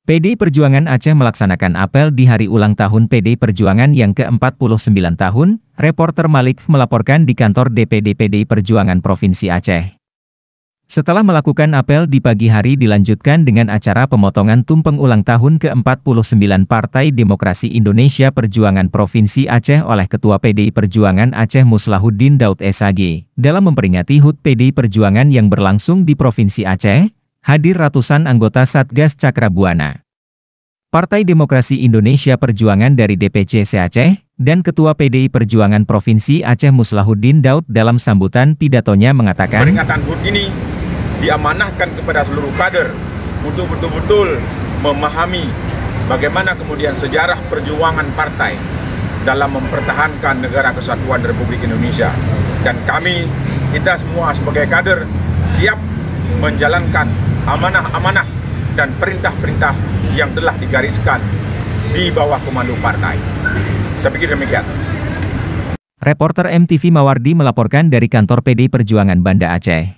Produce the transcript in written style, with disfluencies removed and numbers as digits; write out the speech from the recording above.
PDI Perjuangan Aceh melaksanakan apel di hari ulang tahun PDI Perjuangan yang ke-49 tahun, reporter Malik melaporkan di kantor DPD PDI Perjuangan Provinsi Aceh. Setelah melakukan apel di pagi hari dilanjutkan dengan acara pemotongan tumpeng ulang tahun ke-49 Partai Demokrasi Indonesia Perjuangan Provinsi Aceh oleh Ketua PDI Perjuangan Aceh Muslahuddin Daud SAG. Dalam memperingati HUT PDI Perjuangan yang berlangsung di Provinsi Aceh, hadir ratusan anggota Satgas Cakrabuana, Partai Demokrasi Indonesia Perjuangan dari DPC Aceh, dan Ketua PDI Perjuangan Provinsi Aceh Muslahuddin Daud dalam sambutan pidatonya mengatakan, peringatan HUT ini diamanahkan kepada seluruh kader untuk betul-betul memahami bagaimana kemudian sejarah perjuangan partai dalam mempertahankan negara kesatuan Republik Indonesia. Dan kita semua sebagai kader siap menjalankan amanah-amanah dan perintah-perintah yang telah digariskan di bawah komando partai. Saya pikir demikian. Reporter MTV Mawardi melaporkan dari kantor PDI Perjuangan Banda Aceh.